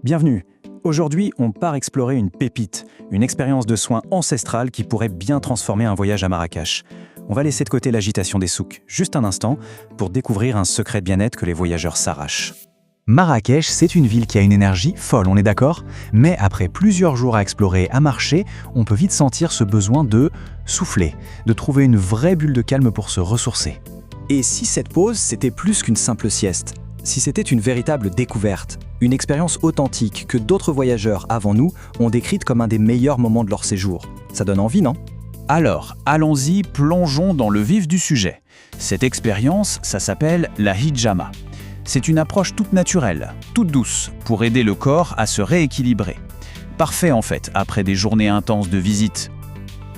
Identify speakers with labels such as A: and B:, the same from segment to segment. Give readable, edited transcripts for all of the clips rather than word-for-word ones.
A: Bienvenue. Aujourd'hui, on part explorer une pépite, une expérience de soins ancestrale qui pourrait bien transformer un voyage à Marrakech. On va laisser de côté l'agitation des souks, juste un instant, pour découvrir un secret de bien-être que les voyageurs s'arrachent.
B: Marrakech, c'est une ville qui a une énergie folle, on est d'accord? Mais après plusieurs jours à explorer, à marcher, on peut vite sentir ce besoin de souffler, de trouver une vraie bulle de calme pour se ressourcer.
C: Et si cette pause, c'était plus qu'une simple sieste? Si c'était une véritable découverte, une expérience authentique que d'autres voyageurs avant nous ont décrite comme un des meilleurs moments de leur séjour? Ça donne envie, non?
D: Alors, allons-y, plongeons dans le vif du sujet. Cette expérience, ça s'appelle la hijama. C'est une approche toute naturelle, toute douce, pour aider le corps à se rééquilibrer. Parfait en fait, après des journées intenses de visites.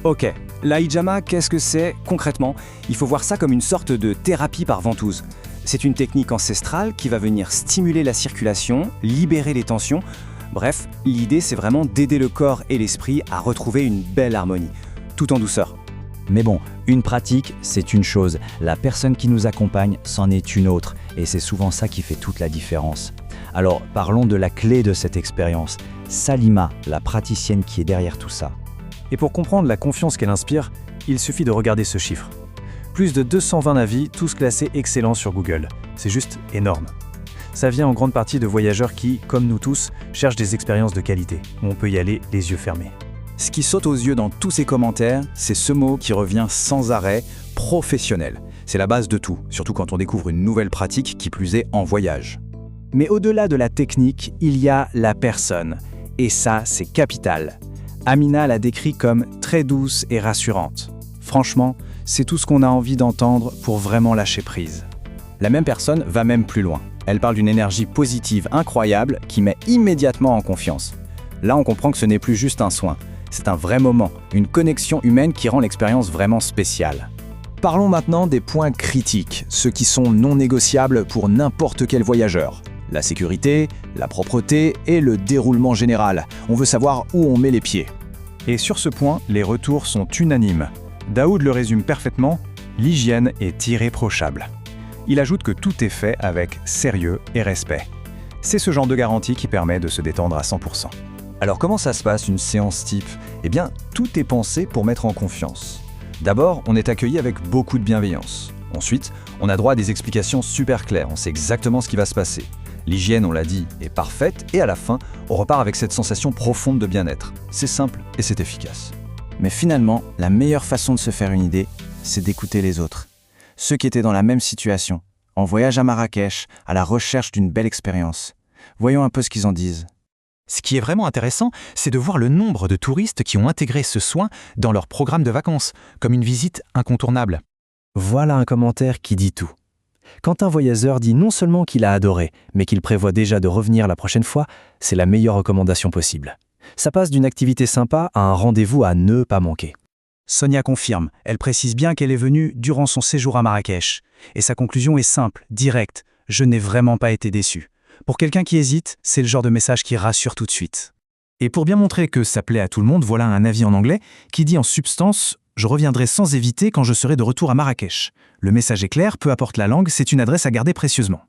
C: Ok, la hijama, qu'est-ce que c'est concrètement? Il faut voir ça comme une sorte de thérapie par ventouse. C'est une technique ancestrale qui va venir stimuler la circulation, libérer les tensions. Bref, l'idée c'est vraiment d'aider le corps et l'esprit à retrouver une belle harmonie, tout en douceur.
B: Mais bon, une pratique, c'est une chose. La personne qui nous accompagne, c'en est une autre. Et c'est souvent ça qui fait toute la différence. Alors, parlons de la clé de cette expérience. Salima, la praticienne qui est derrière tout ça.
A: Et pour comprendre la confiance qu'elle inspire, il suffit de regarder ce chiffre. Plus de 220 avis, tous classés excellents sur Google. C'est juste énorme. Ça vient en grande partie de voyageurs qui, comme nous tous, cherchent des expériences de qualité, où on peut y aller les yeux fermés.
C: Ce qui saute aux yeux dans tous ces commentaires, c'est ce mot qui revient sans arrêt, professionnel. C'est la base de tout, surtout quand on découvre une nouvelle pratique qui plus est en voyage.
A: Mais au-delà de la technique, il y a la personne. Et ça, c'est capital. Amina l'a décrit comme très douce et rassurante. Franchement, c'est tout ce qu'on a envie d'entendre pour vraiment lâcher prise.
C: La même personne va même plus loin. Elle parle d'une énergie positive incroyable qui met immédiatement en confiance. Là, on comprend que ce n'est plus juste un soin. C'est un vrai moment, une connexion humaine qui rend l'expérience vraiment spéciale. Parlons maintenant des points critiques, ceux qui sont non négociables pour n'importe quel voyageur. La sécurité, la propreté et le déroulement général. On veut savoir où on met les pieds.
A: Et sur ce point, les retours sont unanimes. Daoud le résume parfaitement, l'hygiène est irréprochable. Il ajoute que tout est fait avec sérieux et respect. C'est ce genre de garantie qui permet de se détendre à 100%.
C: Alors comment ça se passe une séance type? Eh bien, tout est pensé pour mettre en confiance. D'abord, on est accueilli avec beaucoup de bienveillance. Ensuite, on a droit à des explications super claires, on sait exactement ce qui va se passer. L'hygiène, on l'a dit, est parfaite et à la fin, on repart avec cette sensation profonde de bien-être. C'est simple et c'est efficace.
E: Mais finalement, la meilleure façon de se faire une idée, c'est d'écouter les autres. Ceux qui étaient dans la même situation, en voyage à Marrakech, à la recherche d'une belle expérience. Voyons un peu ce qu'ils en disent.
B: Ce qui est vraiment intéressant, c'est de voir le nombre de touristes qui ont intégré ce soin dans leur programme de vacances, comme une visite incontournable.
A: Voilà un commentaire qui dit tout. Quand un voyageur dit non seulement qu'il a adoré, mais qu'il prévoit déjà de revenir la prochaine fois, c'est la meilleure recommandation possible. Ça passe d'une activité sympa à un rendez-vous à ne pas manquer.
F: Sonia confirme, elle précise bien qu'elle est venue durant son séjour à Marrakech. Et sa conclusion est simple, directe, je n'ai vraiment pas été déçu. Pour quelqu'un qui hésite, c'est le genre de message qui rassure tout de suite.
A: Et pour bien montrer que ça plaît à tout le monde, voilà un avis en anglais qui dit en substance « Je reviendrai sans éviter quand je serai de retour à Marrakech ». Le message est clair, peu importe la langue, c'est une adresse à garder précieusement.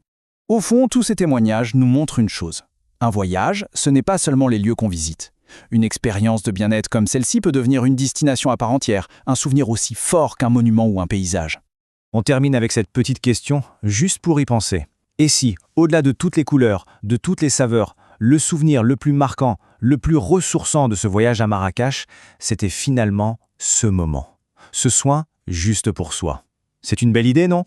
C: Au fond, tous ces témoignages nous montrent une chose. Un voyage, ce n'est pas seulement les lieux qu'on visite. Une expérience de bien-être comme celle-ci peut devenir une destination à part entière, un souvenir aussi fort qu'un monument ou un paysage.
A: On termine avec cette petite question, juste pour y penser. Et si, au-delà de toutes les couleurs, de toutes les saveurs, le souvenir le plus marquant, le plus ressourçant de ce voyage à Marrakech, c'était finalement ce moment. Ce soin juste pour soi. C'est une belle idée, non ?